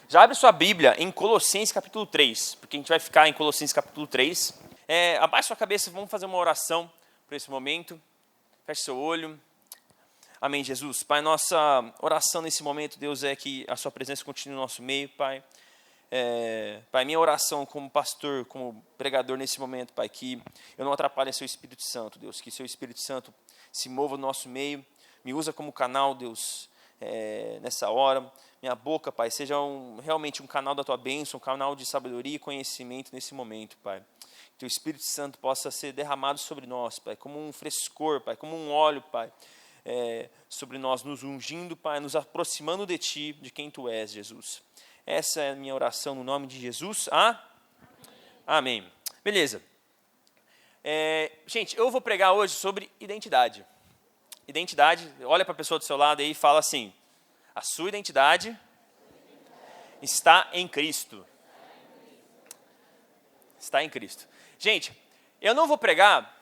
Já abre sua Bíblia em Colossenses capítulo 3, porque a gente vai ficar em Colossenses capítulo 3. Abaixe sua cabeça, vamos fazer uma oração por esse momento. Feche seu olho. Amém, Jesus. Pai, nossa oração nesse momento, Deus, é que a sua presença continue no nosso meio, Pai. Pai, minha oração como pastor, como pregador nesse momento, Pai, que eu não atrapalhe seu Espírito Santo, Deus, que seu Espírito Santo se mova no nosso meio, me usa como canal, Deus, nessa hora. Minha boca, Pai, seja realmente um canal da tua bênção, um canal de sabedoria e conhecimento nesse momento, Pai. Que o Espírito Santo possa ser derramado sobre nós, Pai, como um frescor, Pai, como um óleo, Pai, sobre nós, nos ungindo, Pai, nos aproximando de Ti, de quem Tu és, Jesus. Essa é a minha oração no nome de Jesus. Amém. Beleza. Gente, eu vou pregar hoje sobre identidade. Identidade, olha para a pessoa do seu lado aí e fala assim: a sua identidade está em Cristo. Está em Cristo. Gente, eu não vou pregar,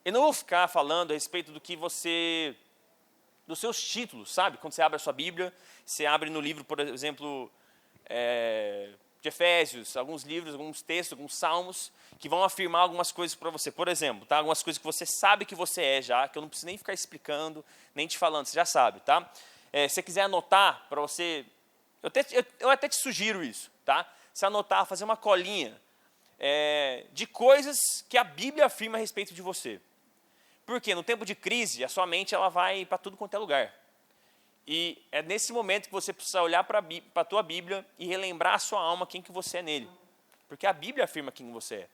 eu não vou ficar falando a respeito do que você, dos seus títulos, sabe? Quando você abre a sua Bíblia, você abre no livro, por exemplo, de Efésios, alguns livros, alguns textos, alguns salmos, que vão afirmar algumas coisas para você. Por exemplo, tá? Algumas coisas que você sabe que você é já, que eu não preciso nem ficar explicando, nem te falando, você já sabe, tá? Se você quiser anotar para você, eu até te sugiro isso, tá? Se anotar, fazer uma colinha de coisas que a Bíblia afirma a respeito de você. Porque no tempo de crise, a sua mente ela vai para tudo quanto é lugar. E é nesse momento que você precisa olhar para a tua Bíblia e relembrar a sua alma quem que você é nele. Porque a Bíblia afirma quem você é.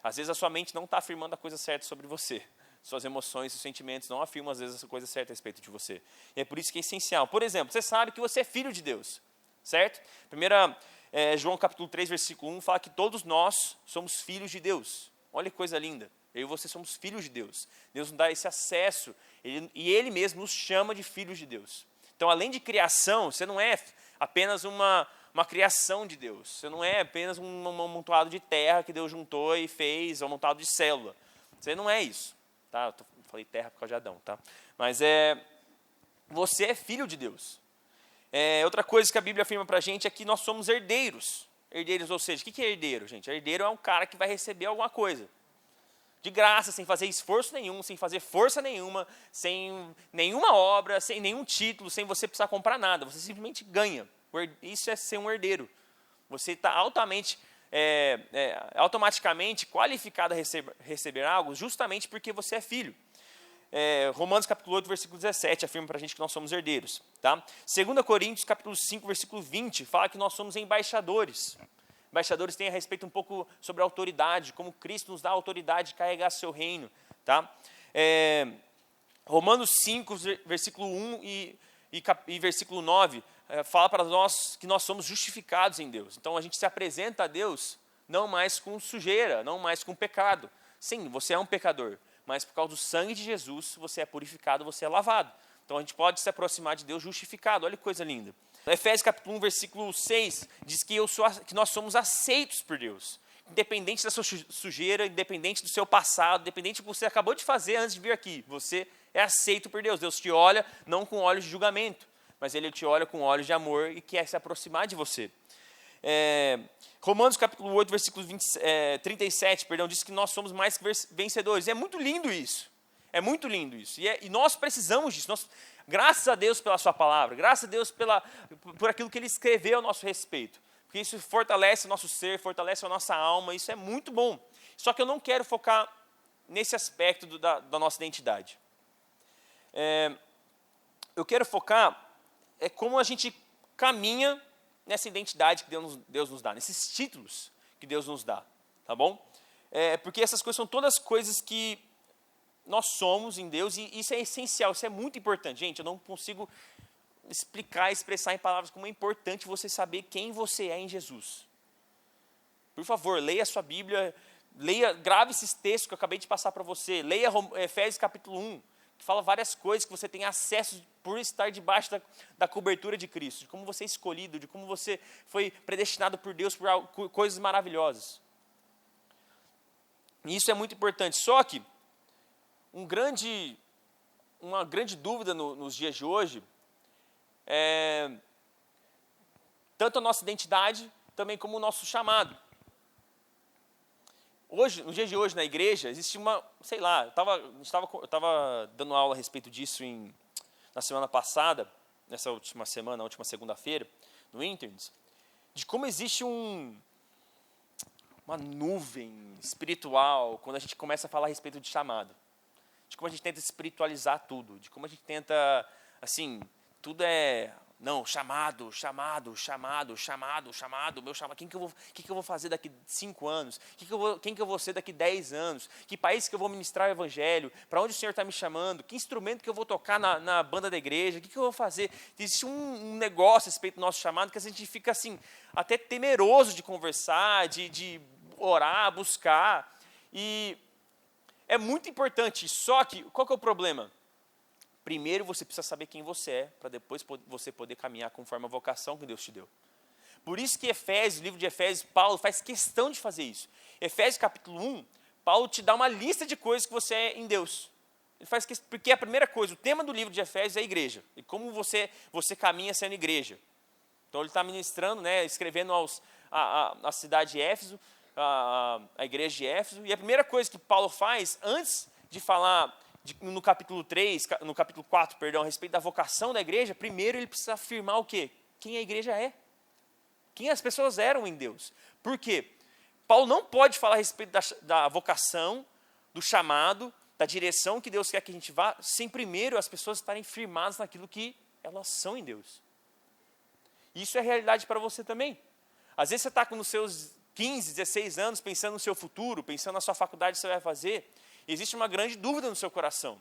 Às vezes a sua mente não está afirmando a coisa certa sobre você. Suas emoções, seus sentimentos não afirmam às vezes a coisa certa a respeito de você. E é por isso que é essencial. Por exemplo, você sabe que você é filho de Deus, certo? João capítulo 3, versículo 1, fala que todos nós somos filhos de Deus. Olha que coisa linda. Eu e você somos filhos de Deus. Deus nos dá esse acesso. E Ele mesmo nos chama de filhos de Deus. Então, além de criação, você não é apenas uma criação de Deus. Você não é apenas um amontoado de terra que Deus juntou e fez, um amontoado de célula. Você não é isso. Tá? Eu falei terra por causa de Adão. Tá? Mas você é filho de Deus. Outra coisa que a Bíblia afirma para a gente é que nós somos herdeiros. Herdeiros, ou seja, o que é herdeiro, gente? Herdeiro é um cara que vai receber alguma coisa. De graça, sem fazer esforço nenhum, sem fazer força nenhuma, sem nenhuma obra, sem nenhum título, sem você precisar comprar nada. Você simplesmente ganha. Isso é ser um herdeiro. Você está automaticamente qualificado a receber algo justamente porque você é filho. Romanos capítulo 8, versículo 17, afirma para a gente que nós somos herdeiros. Tá? 2 Coríntios capítulo 5, versículo 20, fala que nós somos embaixadores. Embaixadores têm a respeito um pouco sobre a autoridade, como Cristo nos dá a autoridade de carregar seu reino. Tá? Romanos 5, versículo 1 e versículo 9, fala para nós que nós somos justificados em Deus. Então, a gente se apresenta a Deus não mais com sujeira, não mais com pecado. Sim, você é um pecador, mas por causa do sangue de Jesus, você é purificado, você é lavado. Então, a gente pode se aproximar de Deus justificado. Olha que coisa linda. Efésios capítulo 1, versículo 6, diz que nós somos aceitos por Deus. Independente da sua sujeira, independente do seu passado, independente do que você acabou de fazer antes de vir aqui, você é aceito por Deus. Deus te olha não com olhos de julgamento, mas Ele te olha com olhos de amor e quer se aproximar de você. Romanos capítulo 8, versículo 37, diz que nós somos mais que vencedores. E é muito lindo isso. É muito lindo isso. E nós precisamos disso. Graças a Deus pela sua palavra, graças a Deus por aquilo que Ele escreveu a nosso respeito. Porque isso fortalece o nosso ser, fortalece a nossa alma, isso é muito bom. Só que eu não quero focar nesse aspecto da nossa identidade. Eu quero focar como a gente caminha nessa identidade que Deus nos dá, nesses títulos que Deus nos dá, tá bom? Porque essas coisas são todas coisas que nós somos em Deus, e isso é essencial, isso é muito importante. Gente, eu não consigo expressar em palavras como é importante você saber quem você é em Jesus. Por favor, leia a sua Bíblia, grave esses textos que eu acabei de passar para você, leia Efésios capítulo 1, que fala várias coisas que você tem acesso por estar debaixo da cobertura de Cristo, de como você é escolhido, de como você foi predestinado por Deus por coisas maravilhosas. E isso é muito importante. Só que uma grande dúvida nos dias de hoje tanto a nossa identidade, também como o nosso chamado. Hoje, no dia de hoje, na igreja, existe uma, sei lá, eu estava dando aula a respeito disso na semana passada, nessa última semana, na última segunda-feira, no Interns, de como existe uma nuvem espiritual quando a gente começa a falar a respeito de chamado. De como a gente tenta espiritualizar tudo, de como a gente tenta, assim, tudo é... Não, chamado, meu chamado. Quem que eu vou fazer daqui 5 anos? Quem que eu vou ser daqui 10 anos? Que país que eu vou ministrar o evangelho? Para onde o Senhor está me chamando? Que instrumento que eu vou tocar na banda da igreja? O que eu vou fazer? Existe um negócio a respeito do nosso chamado que a gente fica assim, até temeroso de conversar, de orar, buscar. E é muito importante, só que qual que é o problema? Primeiro você precisa saber quem você é, para depois você poder caminhar conforme a vocação que Deus te deu. Por isso que Efésios, livro de Efésios, Paulo faz questão de fazer isso. Efésios capítulo 1, Paulo te dá uma lista de coisas que você é em Deus. Ele faz questão, porque a primeira coisa, o tema do livro de Efésios é a igreja. E como você caminha sendo igreja. Então ele está ministrando, né, escrevendo a cidade de Éfeso, a igreja de Éfeso. E a primeira coisa que Paulo faz, antes de falar... no capítulo 4, a respeito da vocação da igreja, primeiro ele precisa afirmar o quê? Quem a igreja é. Quem as pessoas eram em Deus. Por quê? Paulo não pode falar a respeito da vocação, do chamado, da direção que Deus quer que a gente vá, sem primeiro as pessoas estarem firmadas naquilo que elas são em Deus. Isso é realidade para você também. Às vezes você está com os seus 15, 16 anos, pensando no seu futuro, pensando na sua faculdade que você vai fazer, existe uma grande dúvida no seu coração.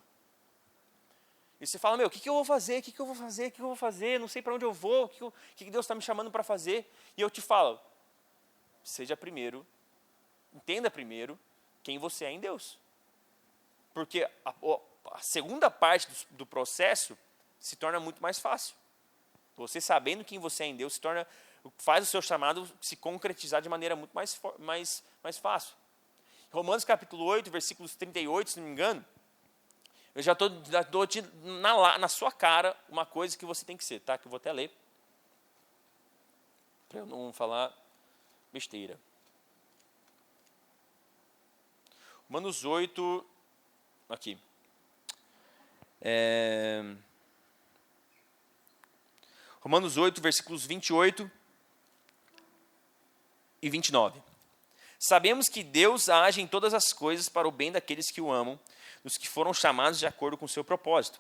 E você fala, o que eu vou fazer? O que eu vou fazer? Não sei para onde eu vou. O que Deus está me chamando para fazer? E eu te falo, entenda primeiro quem você é em Deus. Porque a segunda parte do processo se torna muito mais fácil. Você sabendo quem você é em Deus, faz o seu chamado se concretizar de maneira muito mais fácil. Romanos capítulo 8, versículos 38, se não me engano, eu já dou na sua cara uma coisa que você tem que ser, tá? Que eu vou até ler, para eu não falar besteira. Romanos 8, aqui. Romanos 8, versículos 28 e 29. Sabemos que Deus age em todas as coisas para o bem daqueles que o amam, dos que foram chamados de acordo com o seu propósito.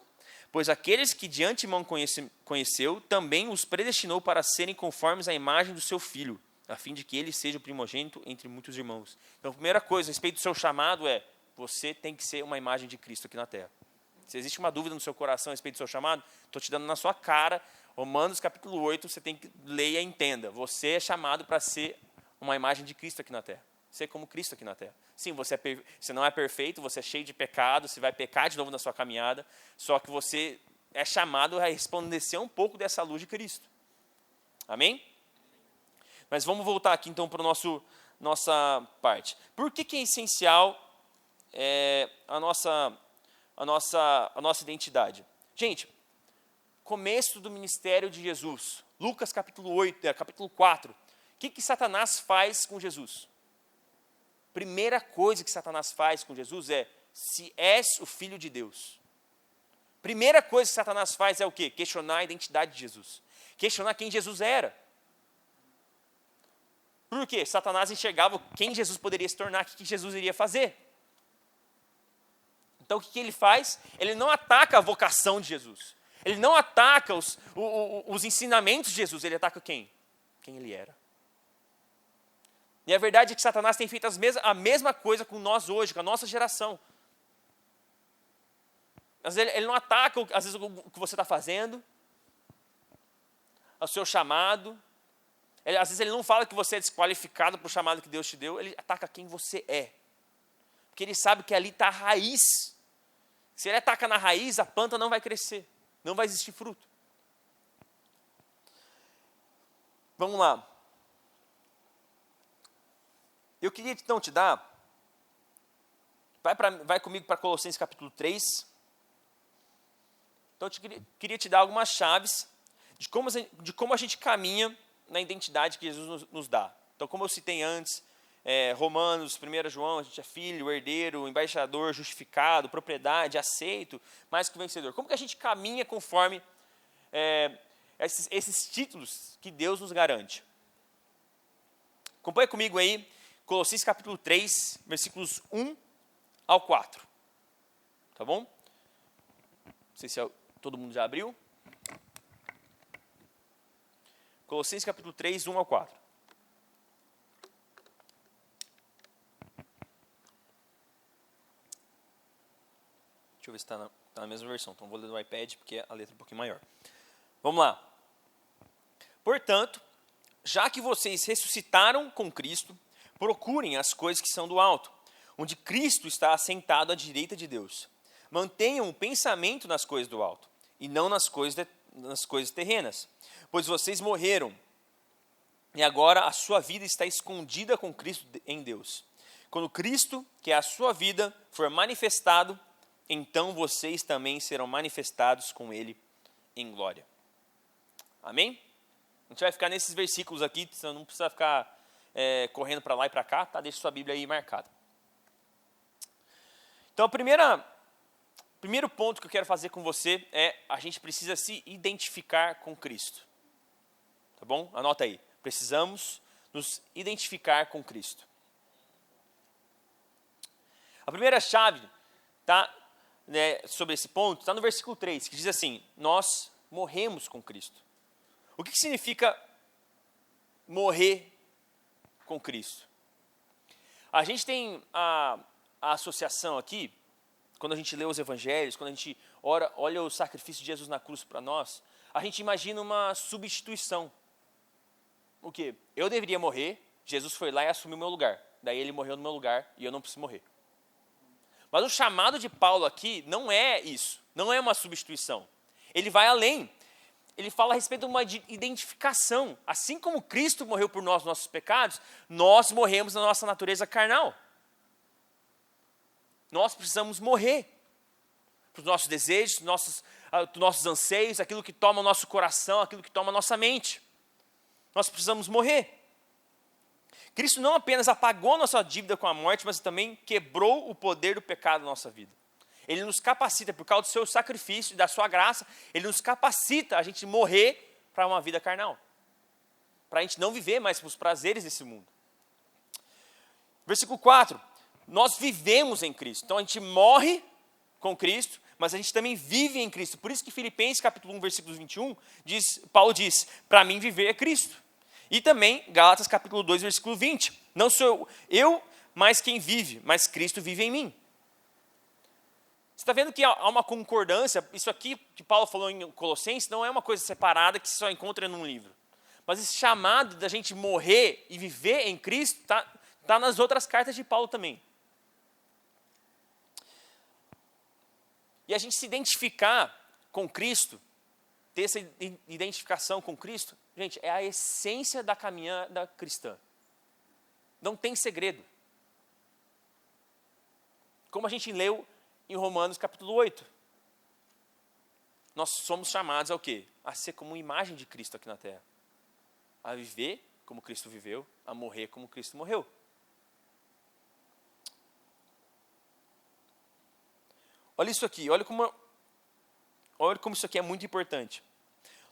Pois aqueles que de antemão conheceu, também os predestinou para serem conformes à imagem do seu Filho, a fim de que ele seja o primogênito entre muitos irmãos. Então, a primeira coisa a respeito do seu chamado é, você tem que ser uma imagem de Cristo aqui na terra. Se existe uma dúvida no seu coração a respeito do seu chamado, estou te dando na sua cara, Romanos capítulo 8, você tem que ler e entenda. Você é chamado para ser uma imagem de Cristo aqui na terra. Ser como Cristo aqui na terra. Sim, você não é perfeito, você é cheio de pecado, você vai pecar de novo na sua caminhada, só que você é chamado a resplandecer um pouco dessa luz de Cristo. Amém? Mas vamos voltar aqui então para a nossa parte. Por que é essencial a nossa identidade? Gente, começo do ministério de Jesus, Lucas capítulo 4, o que Satanás faz com Jesus? Primeira coisa que Satanás faz com Jesus é, se és o Filho de Deus. Primeira coisa que Satanás faz é o quê? Questionar a identidade de Jesus. Questionar quem Jesus era. Por quê? Satanás enxergava quem Jesus poderia se tornar, o que Jesus iria fazer. Então o que ele faz? Ele não ataca a vocação de Jesus. Ele não ataca os ensinamentos de Jesus, ele ataca quem? Quem ele era. E a verdade é que Satanás tem feito a mesma coisa com nós hoje, com a nossa geração. Às vezes ele não ataca, às vezes, o que você está fazendo, o seu chamado. Às vezes ele não fala que você é desqualificado para o chamado que Deus te deu, ele ataca quem você é. Porque ele sabe que ali está a raiz. Se ele ataca na raiz, a planta não vai crescer, não vai existir fruto. Vamos lá. Eu queria então te dar, vai comigo para Colossenses capítulo 3. Então eu queria te dar algumas chaves de como a gente caminha na identidade que Jesus nos dá. Então, como eu citei antes, Romanos, 1 João, a gente é filho, herdeiro, embaixador, justificado, propriedade, aceito, mais que vencedor. Como que a gente caminha conforme esses títulos que Deus nos garante? Acompanha comigo aí, Colossenses capítulo 3, versículos 1 ao 4. Tá bom? Não sei se todo mundo já abriu. Colossenses capítulo 3, 1 ao 4. Deixa eu ver se está na mesma versão. Então vou ler no iPad porque a letra é um pouquinho maior. Vamos lá. Portanto, já que vocês ressuscitaram com Cristo, procurem as coisas que são do alto, onde Cristo está assentado à direita de Deus. Mantenham o pensamento nas coisas do alto, e não nas coisas terrenas, pois vocês morreram, e agora a sua vida está escondida com Cristo em Deus. Quando Cristo, que é a sua vida, for manifestado, então vocês também serão manifestados com Ele em glória. Amém? A gente vai ficar nesses versículos aqui, você não precisa ficar correndo para lá e para cá, tá? Deixa sua Bíblia aí marcada. Então, primeiro ponto que eu quero fazer com você é a gente precisa se identificar com Cristo. Tá bom? Anota aí. Precisamos nos identificar com Cristo. A primeira chave sobre esse ponto está no versículo 3, que diz assim: nós morremos com Cristo. O que significa morrer com Cristo? A gente tem a associação aqui, quando a gente lê os evangelhos, quando a gente olha o sacrifício de Jesus na cruz para nós, a gente imagina uma substituição. O quê? Eu deveria morrer, Jesus foi lá e assumiu o meu lugar. Daí ele morreu no meu lugar e eu não preciso morrer. Mas o chamado de Paulo aqui não é isso, não é uma substituição. Ele vai além. Ele fala a respeito de uma identificação. Assim como Cristo morreu por nós, nossos pecados, nós morremos na nossa natureza carnal. Nós precisamos morrer para os nossos desejos, nossos anseios, aquilo que toma o nosso coração, aquilo que toma a nossa mente. Nós precisamos morrer. Cristo não apenas apagou nossa dívida com a morte, mas também quebrou o poder do pecado na nossa vida. Ele nos capacita, por causa do seu sacrifício e da sua graça, ele nos capacita a gente morrer para uma vida carnal. Para a gente não viver mais os prazeres desse mundo. Versículo 4. Nós vivemos em Cristo. Então a gente morre com Cristo, mas a gente também vive em Cristo. Por isso que Filipenses capítulo 1, versículo 21, Paulo diz: para mim viver é Cristo. E também Gálatas capítulo 2, versículo 20. Não sou eu, mas quem vive, mas Cristo vive em mim. Você está vendo que há uma concordância. Isso aqui que Paulo falou em Colossenses não é uma coisa separada que se só encontra num livro. Mas esse chamado da gente morrer e viver em Cristo está nas outras cartas de Paulo também. E a gente se identificar com Cristo, ter essa identificação com Cristo, gente, é a essência da caminhada cristã. Não tem segredo. Como a gente leu em Romanos capítulo 8. Nós somos chamados ao quê? A ser como imagem de Cristo aqui na terra. A viver como Cristo viveu, a morrer como Cristo morreu. Olha isso aqui, olha como isso aqui é muito importante.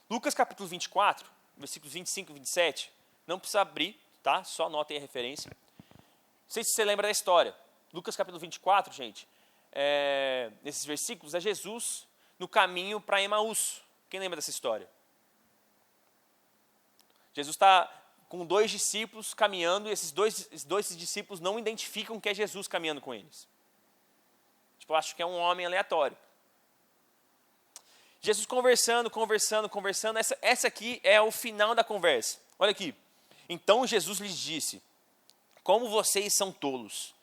Lucas capítulo 24, versículos 25 e 27, não precisa abrir, tá? Só anotem a referência. Não sei se você lembra da história. Lucas capítulo 24, gente, nesses versículos, é Jesus no caminho para Emaús. Quem lembra dessa história? Jesus está com 2 discípulos caminhando, e esses dois discípulos não identificam que é Jesus caminhando com eles. Tipo, eu acho que é um homem aleatório. Jesus conversando. Essa aqui é o final da conversa. Olha aqui. Então Jesus lhes disse: como vocês são tolos.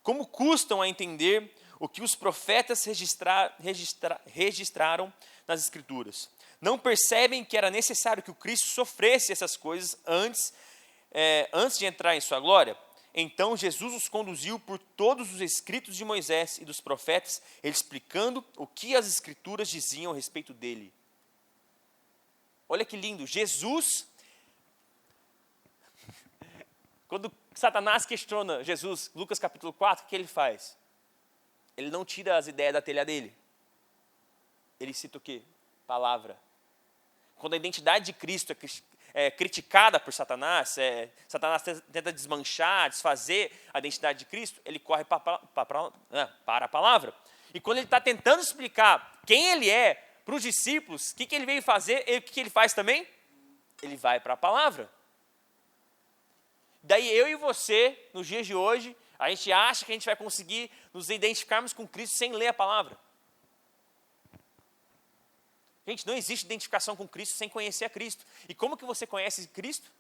Como custam a entender o que os profetas registraram nas Escrituras. Não percebem que era necessário que o Cristo sofresse essas coisas antes de entrar em sua glória? Então Jesus os conduziu por todos os escritos de Moisés e dos profetas, ele explicando o que as Escrituras diziam a respeito dele. Olha que lindo, Jesus Quando Satanás questiona Jesus, Lucas capítulo 4, o que ele faz? Ele não tira as ideias da telha dele. Ele cita o quê? Palavra. Quando a identidade de Cristo é criticada por Satanás, Satanás tenta desmanchar, desfazer a identidade de Cristo, ele corre para a palavra. E quando ele está tentando explicar quem ele é para os discípulos, o que ele veio fazer, o que ele faz também? Ele vai para a palavra. Daí eu e você, nos dias de hoje, a gente acha que a gente vai conseguir nos identificarmos com Cristo sem ler a palavra. Gente, não existe identificação com Cristo sem conhecer a Cristo. E como que você conhece Cristo?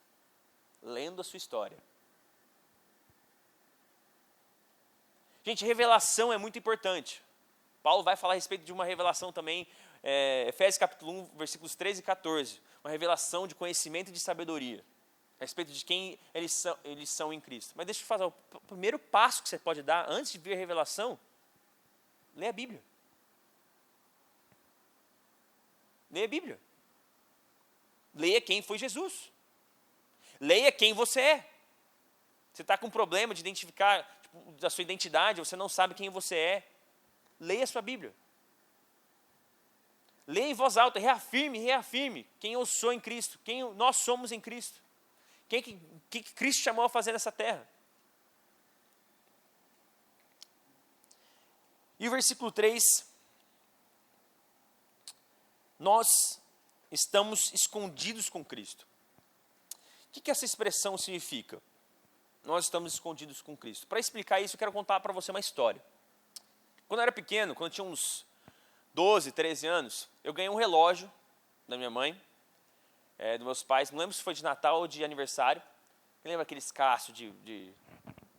Lendo a sua história. Gente, revelação é muito importante. Paulo vai falar a respeito de uma revelação também, Efésios capítulo 1, versículos 13 e 14. Uma revelação de conhecimento e de sabedoria. A respeito de quem eles são em Cristo. Mas deixa eu fazer o primeiro passo que você pode dar antes de ver a revelação, lê a Bíblia. Leia a Bíblia. Leia quem foi Jesus. Leia quem você é. Você está com um problema de identificar da sua identidade, você não sabe quem você é. Leia a sua Bíblia. Leia em voz alta, reafirme quem eu sou em Cristo, quem nós somos em Cristo. Que Cristo chamou a fazer nessa terra. E o versículo 3, nós estamos escondidos com Cristo. O que essa expressão significa? Nós estamos escondidos com Cristo. Para explicar isso, eu quero contar para você uma história. Quando eu era pequeno, quando eu tinha uns 12, 13 anos, eu ganhei um relógio da minha mãe, dos meus pais, não lembro se foi de Natal ou de aniversário. Eu lembro aqueles Cássio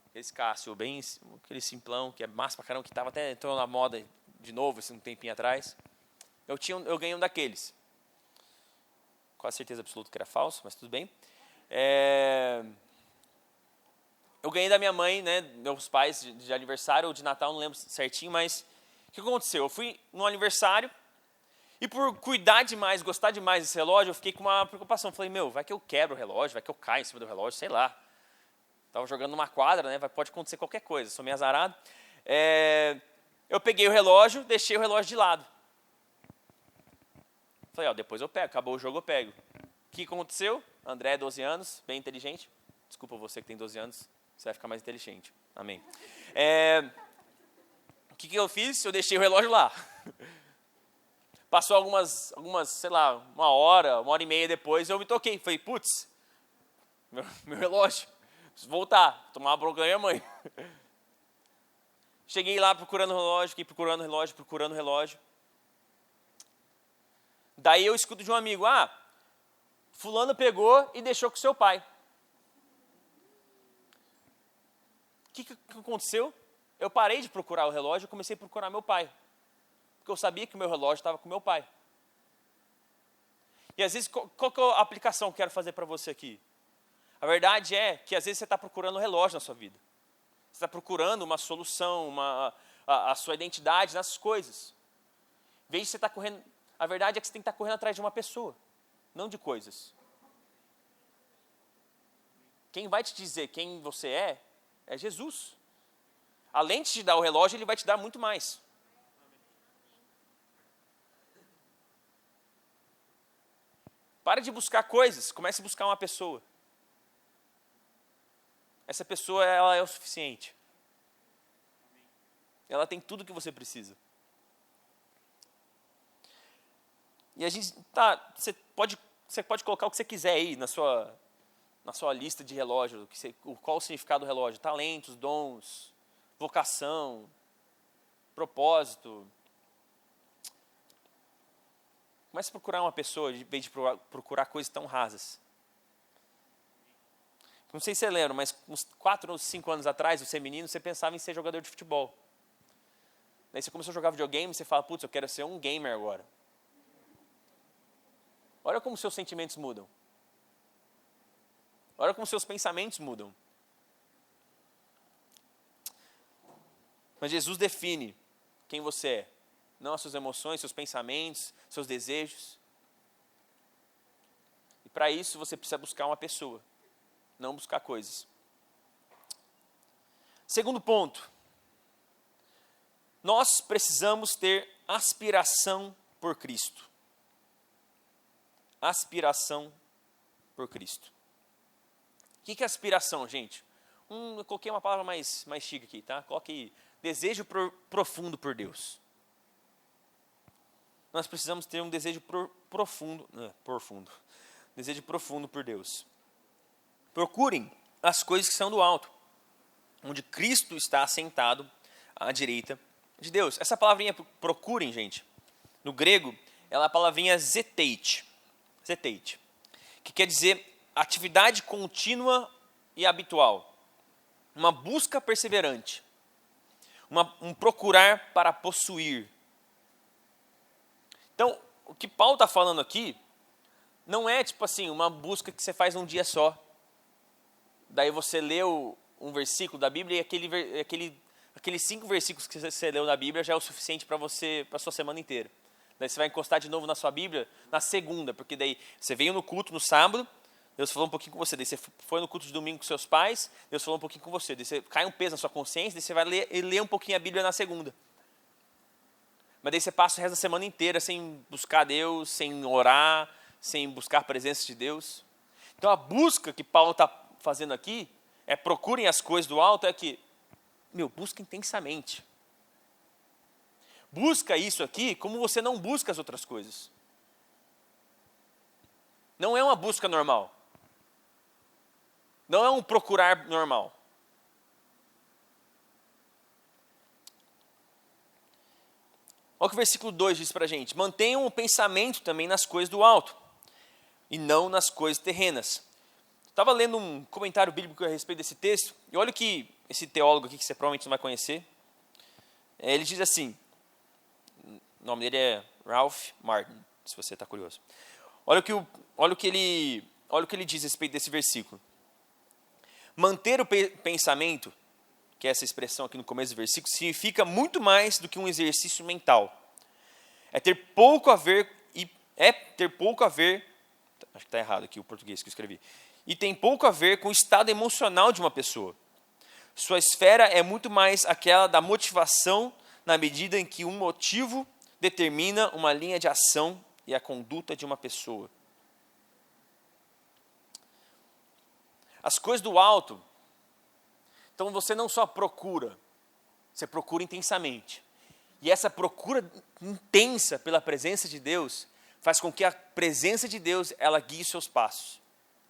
aqueles Cássio bem, aquele simplão, que é massa pra caramba, que estava até entrando na moda de novo, assim, um tempinho atrás. Eu ganhei um daqueles. Quase certeza absoluta que era falso, mas tudo bem. Eu ganhei da minha mãe, né, meus pais, de aniversário ou de Natal, não lembro certinho, mas o que aconteceu? Eu fui no aniversário, e por cuidar demais, gostar demais desse relógio, eu fiquei com uma preocupação. Falei, vai que eu quebro o relógio, vai que eu caio em cima do relógio, sei lá. Estava jogando numa quadra, né? Pode acontecer qualquer coisa, sou meio azarado. Eu peguei o relógio, deixei o relógio de lado. Falei, depois eu pego, acabou o jogo, eu pego. O que aconteceu? André, 12 anos, bem inteligente. Desculpa você que tem 12 anos, você vai ficar mais inteligente. Amém. O que eu fiz? Eu deixei o relógio lá. Passou algumas, sei lá, uma hora e meia depois, eu me toquei. Falei, putz, meu relógio, preciso voltar, tomar uma bronca da minha mãe. Cheguei lá procurando o relógio, fiquei procurando o relógio. Daí eu escuto de um amigo, fulano pegou e deixou com seu pai. O que aconteceu? Eu parei de procurar o relógio e comecei a procurar meu pai. Porque eu sabia que o meu relógio estava com meu pai. E às vezes, qual que é a aplicação que eu quero fazer para você aqui? A verdade é que às vezes você está procurando um relógio na sua vida. Você está procurando uma solução, a sua identidade nas coisas. Em vez de você estar correndo, a verdade é que você tem que estar correndo atrás de uma pessoa, não de coisas. Quem vai te dizer quem você é Jesus. Além de te dar o relógio, ele vai te dar muito mais. Pare de buscar coisas, comece a buscar uma pessoa. Essa pessoa, ela é o suficiente. Ela tem tudo o que você precisa. E a gente você pode colocar o que você quiser aí na sua lista de relógio, qual o significado do relógio, talentos, dons, vocação, propósito. Comece a procurar uma pessoa, em vez de procurar coisas tão rasas. Não sei se você lembra, mas uns 4 ou 5 anos atrás, você menino, você pensava em ser jogador de futebol. Daí você começou a jogar videogame, você fala, putz, eu quero ser um gamer agora. Olha como seus sentimentos mudam. Olha como seus pensamentos mudam. Mas Jesus define quem você é. Não as suas emoções, seus pensamentos, seus desejos. E para isso você precisa buscar uma pessoa, não buscar coisas. Segundo ponto, nós precisamos ter aspiração por Cristo. Aspiração por Cristo. O que é aspiração, gente? Eu coloquei uma palavra mais chique aqui, tá? Coloquei desejo profundo por Deus. Nós precisamos ter um desejo profundo. Desejo profundo por Deus. Procurem as coisas que são do alto, onde Cristo está assentado à direita de Deus. Essa palavrinha procurem, gente, no grego, ela é a palavrinha zeteit, que quer dizer atividade contínua e habitual, uma busca perseverante, um procurar para possuir. Então, o que Paulo está falando aqui não é tipo assim, uma busca que você faz um dia só. Daí você leu um versículo da Bíblia e aqueles 5 versículos que você leu na Bíblia já é o suficiente para a sua semana inteira. Daí você vai encostar de novo na sua Bíblia na segunda, porque daí você veio no culto no sábado, Deus falou um pouquinho com você, daí você foi no culto de domingo com seus pais, Deus falou um pouquinho com você, daí você cai um peso na sua consciência, daí você vai ler um pouquinho a Bíblia na segunda. Mas daí você passa o resto da semana inteira sem buscar Deus, sem orar, sem buscar a presença de Deus. Então a busca que Paulo está fazendo aqui, procurem as coisas do alto, busca intensamente. Busca isso aqui como você não busca as outras coisas. Não é uma busca normal. Não é um procurar normal. Olha o que o versículo 2 diz para a gente. Mantenham o pensamento também nas coisas do alto, e não nas coisas terrenas. Estava lendo um comentário bíblico a respeito desse texto, e olha o que esse teólogo aqui, que você provavelmente não vai conhecer, ele diz assim, o nome dele é Ralph Martin, se você está curioso. Olha o que ele diz a respeito desse versículo. Manter o pensamento, que é essa expressão aqui no começo do versículo, significa muito mais do que um exercício mental. É ter pouco a ver, acho que está errado aqui o português que eu escrevi, e tem pouco a ver com o estado emocional de uma pessoa. Sua esfera é muito mais aquela da motivação, na medida em que um motivo determina uma linha de ação e a conduta de uma pessoa. As coisas do alto, então você não só procura, você procura intensamente. E essa procura intensa pela presença de Deus faz com que a presença de Deus ela guie os seus passos.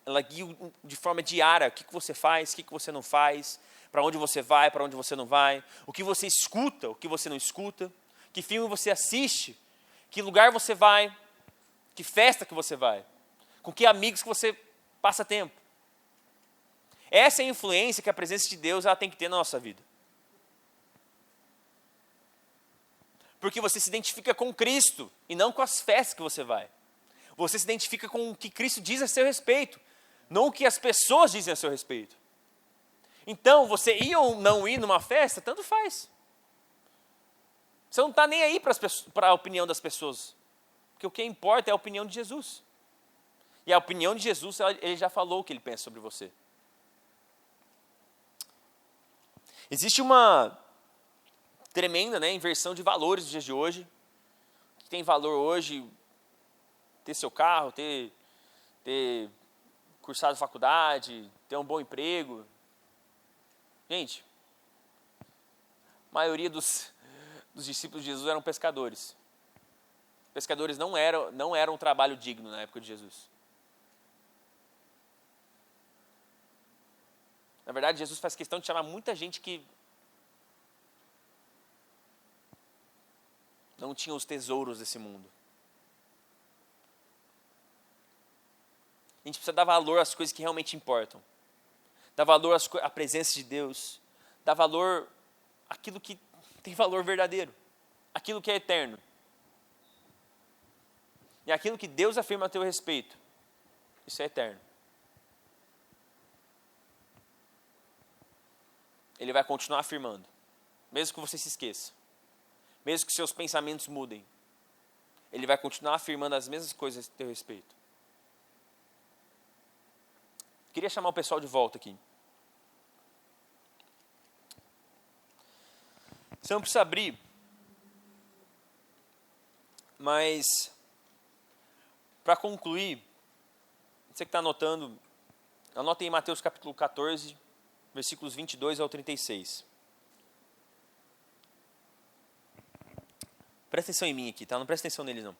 Ela guia de forma diária o que você faz, o que você não faz, para onde você vai, para onde você não vai, o que você escuta, o que você não escuta, que filme você assiste, que lugar você vai, que festa que você vai, com que amigos que você passa tempo. Essa é a influência que a presença de Deus ela tem que ter na nossa vida. Porque você se identifica com Cristo e não com as festas que você vai. Você se identifica com o que Cristo diz a seu respeito, não o que as pessoas dizem a seu respeito. Então, você ir ou não ir numa festa, tanto faz. Você não está nem aí para a opinião das pessoas. Porque o que importa é a opinião de Jesus. E a opinião de Jesus, ele já falou o que ele pensa sobre você. Existe uma tremenda inversão de valores nos dias de hoje. O que tem valor hoje, ter seu carro, ter cursado faculdade, ter um bom emprego. Gente, a maioria dos discípulos de Jesus eram pescadores. Pescadores não eram um trabalho digno na época de Jesus. Na verdade, Jesus faz questão de chamar muita gente que não tinha os tesouros desse mundo. A gente precisa dar valor às coisas que realmente importam. Dar valor à presença de Deus. Dar valor àquilo que tem valor verdadeiro. Aquilo que é eterno. E aquilo que Deus afirma a teu respeito. Isso é eterno. Ele vai continuar afirmando. Mesmo que você se esqueça. Mesmo que seus pensamentos mudem. Ele vai continuar afirmando as mesmas coisas a teu respeito. Queria chamar o pessoal de volta aqui. Você não precisa abrir. Mas, para concluir, você que está anotando, anotem em Mateus capítulo 14, versículos 22 ao 36. Presta atenção em mim aqui, tá? Não presta atenção neles, não.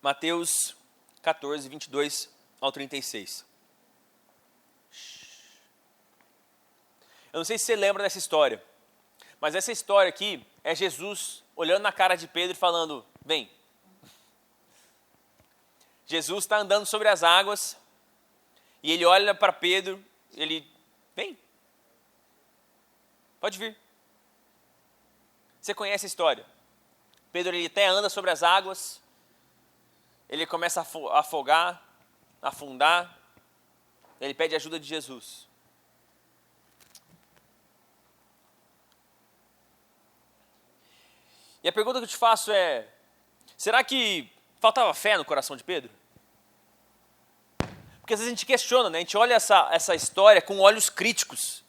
Mateus 14, 22 ao 36. Eu não sei se você lembra dessa história, mas essa história aqui é Jesus olhando na cara de Pedro e falando, vem. Jesus está andando sobre as águas e ele olha para Pedro, ele, vem, pode vir. Você conhece a história. Pedro ele até anda sobre as águas, ele começa a afogar, a afundar, ele pede ajuda de Jesus. E a pergunta que eu te faço é, será que faltava fé no coração de Pedro? Porque às vezes a gente questiona, né? A gente olha essa história com olhos críticos.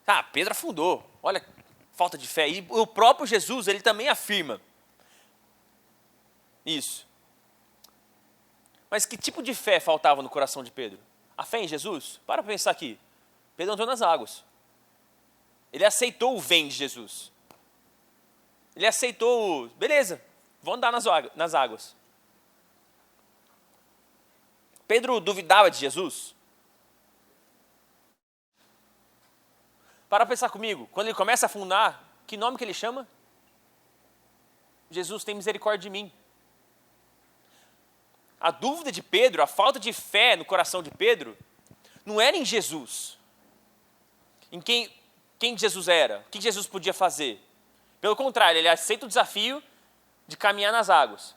Ah, Pedro afundou, olha, falta de fé. E o próprio Jesus, ele também afirma isso. Mas que tipo de fé faltava no coração de Pedro? A fé em Jesus? Para pensar aqui. Pedro andou nas águas. Ele aceitou o vem de Jesus. Ele aceitou, beleza, vou andar nas águas. Pedro duvidava de Jesus? Para pensar comigo, quando ele começa a afundar, que nome que ele chama? Jesus, tem misericórdia de mim. A dúvida de Pedro, a falta de fé no coração de Pedro, não era em Jesus. Em quem Jesus era, o que Jesus podia fazer. Pelo contrário, ele aceita o desafio de caminhar nas águas.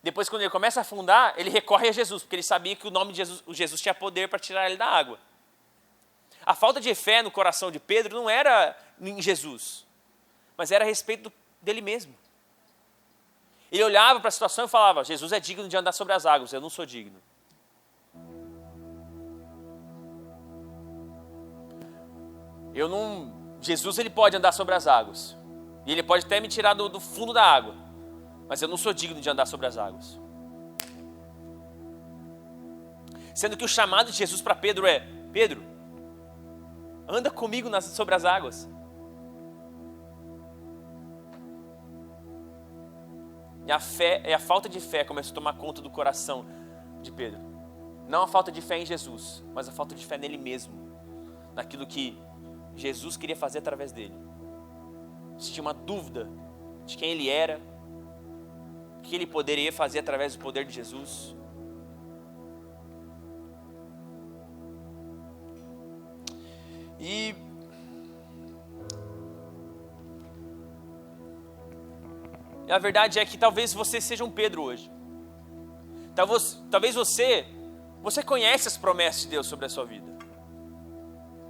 Depois, quando ele começa a afundar, ele recorre a Jesus, porque ele sabia que o nome de Jesus, o Jesus tinha poder para tirar ele da água. A falta de fé no coração de Pedro não era em Jesus, mas era a respeito dele mesmo. Ele olhava para a situação e falava, Jesus é digno de andar sobre as águas, eu não sou digno. Jesus ele pode andar sobre as águas. E ele pode até me tirar do fundo da água. Mas eu não sou digno de andar sobre as águas. Sendo que o chamado de Jesus para Pedro é, Pedro, anda comigo sobre as águas. E a falta de fé começou a tomar conta do coração de Pedro. Não a falta de fé em Jesus, mas a falta de fé nele mesmo. Naquilo que Jesus queria fazer através dele. Se tinha uma dúvida de quem ele era, o que ele poderia fazer através do poder de Jesus. E a verdade é que talvez você seja um Pedro hoje. Talvez você conhece as promessas de Deus sobre a sua vida.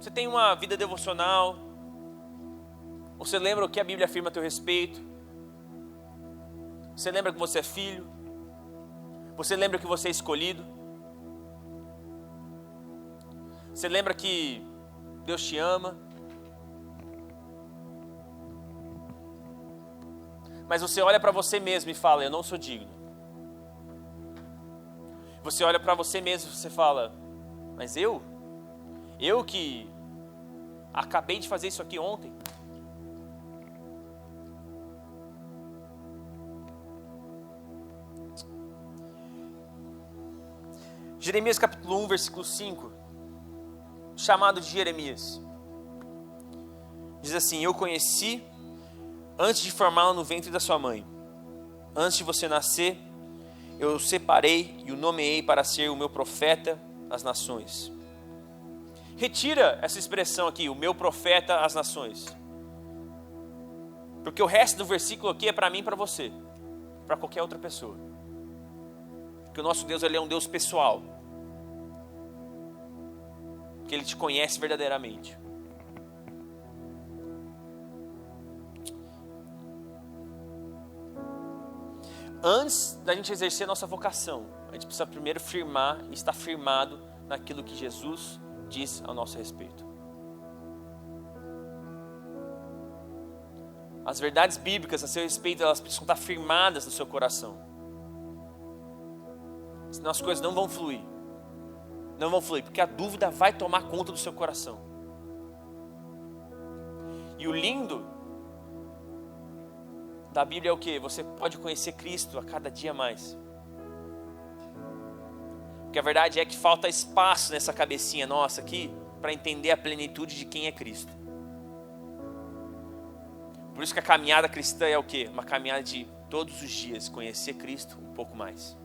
Você tem uma vida devocional. Você lembra o que a Bíblia afirma a teu respeito? Você lembra que você é filho? Você lembra que você é escolhido? Você lembra que Deus te ama? Mas você olha para você mesmo e fala, eu não sou digno. Você olha para você mesmo e você fala, mas eu que acabei de fazer isso aqui ontem. Jeremias capítulo 1, versículo 5, chamado de Jeremias, diz assim, eu conheci antes de formá-la no ventre da sua mãe, antes de você nascer, eu o separei e o nomeei para ser o meu profeta às nações. Retira essa expressão aqui, o meu profeta às nações, porque o resto do versículo aqui é para mim e para você, para qualquer outra pessoa, porque o nosso Deus ele é um Deus pessoal, que Ele te conhece verdadeiramente. Antes da gente exercer a nossa vocação, a gente precisa primeiro firmar e estar firmado naquilo que Jesus diz ao nosso respeito. As verdades bíblicas a seu respeito, elas precisam estar firmadas no seu coração. Senão as coisas não vão fluir. Não vão fluir, porque a dúvida vai tomar conta do seu coração. E o lindo da Bíblia é o quê? Você pode conhecer Cristo a cada dia mais. Porque a verdade é que falta espaço nessa cabecinha nossa aqui para entender a plenitude de quem é Cristo. Por isso que a caminhada cristã é o quê? Uma caminhada de todos os dias conhecer Cristo um pouco mais.